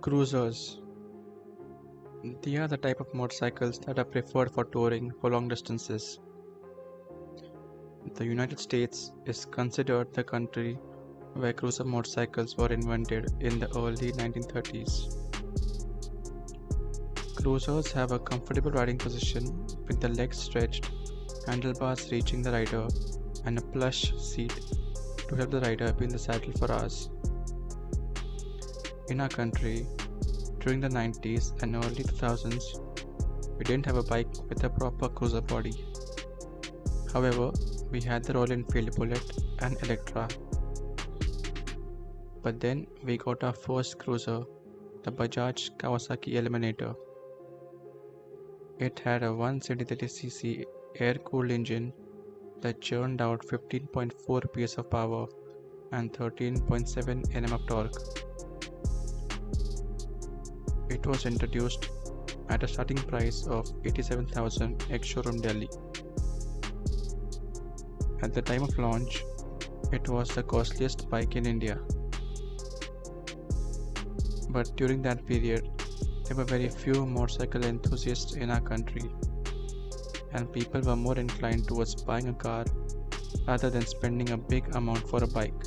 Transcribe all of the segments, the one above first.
Cruisers. They are the type of motorcycles that are preferred for touring for long distances. The United States is considered the country where cruiser motorcycles were invented in the early 1930s. Cruisers have a comfortable riding position with the legs stretched, handlebars reaching the rider, and a plush seat to help the rider be in the saddle for hours. In our country, during the 90s and early 2000s, we didn't have a bike with a proper cruiser body. However, we had the Royal Enfield Bullet and Electra. But then we got our first cruiser, the Bajaj Kawasaki Eliminator. It had a 173cc air-cooled engine that churned out 15.4 PS of power and 13.7 Nm of torque. It was introduced at a starting price of 87,000 ex-showroom Delhi. At the time of launch, it was the costliest bike in India. But during that period, there were very few motorcycle enthusiasts in our country, and people were more inclined towards buying a car rather than spending a big amount for a bike.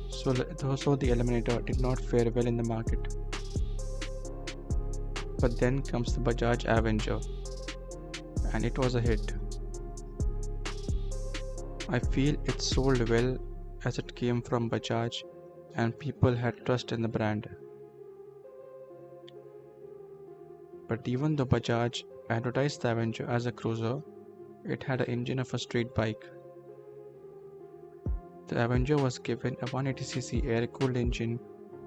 So the Eliminator did not fare well in the market. But then comes the Bajaj Avenger, and it was a hit. I feel it sold well as it came from Bajaj and people had trust in the brand. But even though Bajaj advertised the Avenger as a cruiser, it had an engine of a street bike. The Avenger was given a 180cc air-cooled engine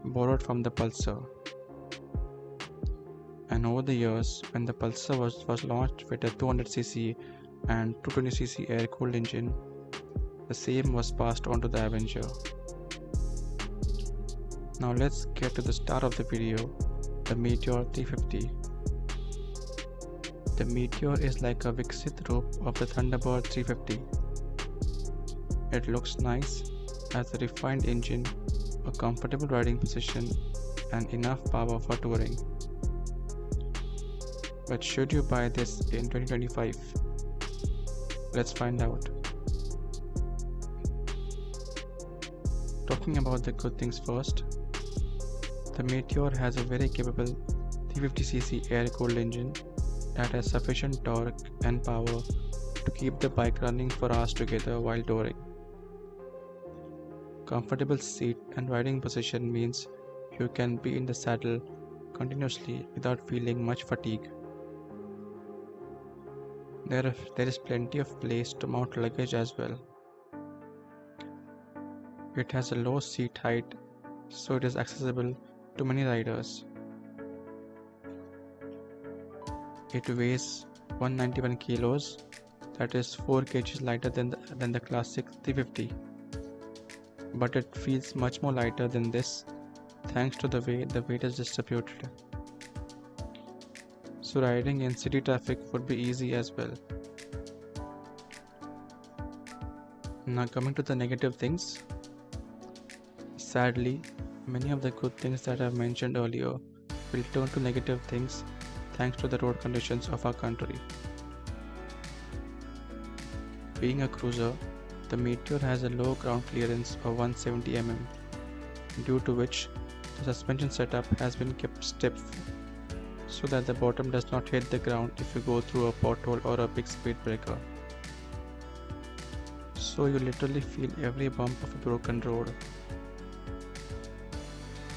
borrowed from the Pulsar. And over the years, when the Pulsar was launched with a 200cc and 220cc air-cooled engine, the same was passed on to the Avenger. Now let's get to the star of the video, the Meteor 350. The Meteor is like a Viksit rope of the Thunderbird 350. It looks nice, has a refined engine, a comfortable riding position, and enough power for touring. But should you buy this in 2025? Let's find out. Talking about the good things first, the Meteor has a very capable 350cc air-cooled engine that has sufficient torque and power to keep the bike running for hours together while touring. Comfortable seat and riding position means you can be in the saddle continuously without feeling much fatigue. There is plenty of place to mount luggage as well. It has a low seat height, so it is accessible to many riders. It weighs 191 kilos, that is 4 kgs lighter than the classic 350. But it feels much more lighter than this thanks to the way the weight is distributed. So riding in city traffic would be easy as well. Now coming to the negative things. Sadly, many of the good things that I've mentioned earlier will turn to negative things thanks to the road conditions of our country. Being a cruiser, the Meteor has a low ground clearance of 170 mm, due to which the suspension setup has been kept stiff so that the bottom does not hit the ground if you go through a pothole or a big speed breaker. So you literally feel every bump of a broken road.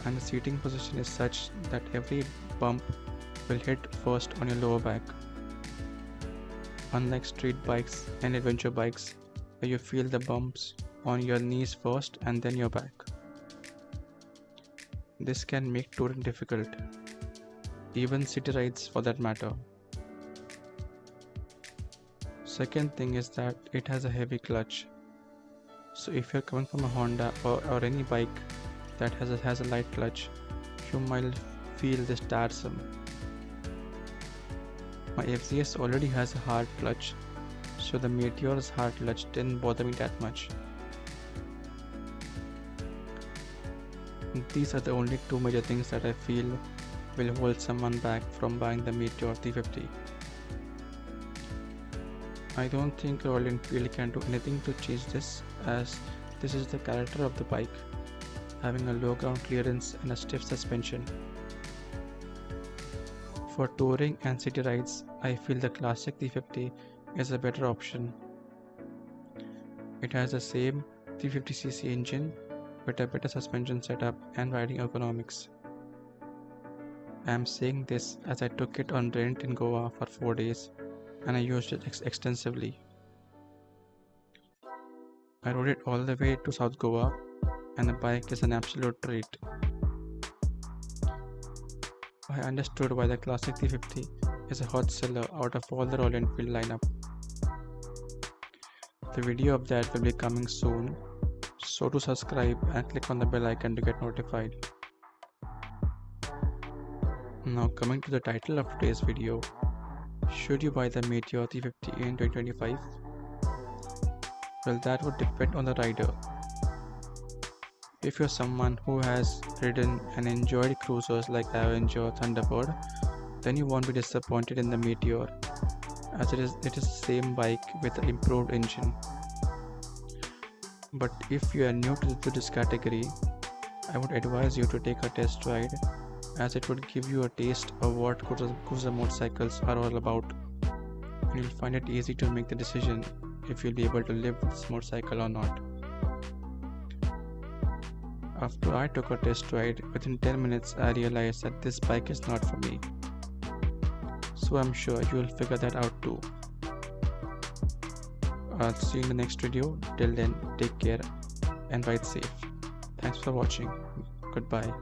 And the seating position is such that every bump will hit first on your lower back. Unlike street bikes and adventure bikes, where you feel the bumps on your knees first and then your back. This can make touring difficult, even city rides for that matter. Second thing is that it has a heavy clutch. So if you're coming from a Honda or any bike that has a light clutch, you might feel this tiresome. My FZS already has a hard clutch, so the Meteor's hard clutch didn't bother me that much. These are the only two major things that I feel will hold someone back from buying the Meteor 350. I don't think Royal Enfield can do anything to change this, as this is the character of the bike, having a low ground clearance and a stiff suspension. For touring and city rides, I feel the classic 350 is a better option. It has the same 350cc engine with a better suspension setup and riding ergonomics. I am saying this as I took it on rent in Goa for 4 days and I used it extensively. I rode it all the way to South Goa and the bike is an absolute treat. I understood why the classic 350 is a hot seller out of all the Royal Enfield lineup. The video of that will be coming soon, so do subscribe and click on the bell icon to get notified. Now coming to the title of today's video, should you buy the Meteor 350 in 2025? Well, that would depend on the rider. If you're someone who has ridden and enjoyed cruisers like Avenger or Thunderbird, then you won't be disappointed in the Meteor, as it is the same bike with an improved engine. But if you are new to this category, I would advise you to take a test ride, as it would give you a taste of what cruiser motorcycles are all about, and you'll find it easy to make the decision if you'll be able to live with this motorcycle or not. After I took a test ride, within 10 minutes I realized that this bike is not for me. So I'm sure you will figure that out too. I'll see you in the next video. Till then, take care and ride safe. Thanks for watching. Goodbye.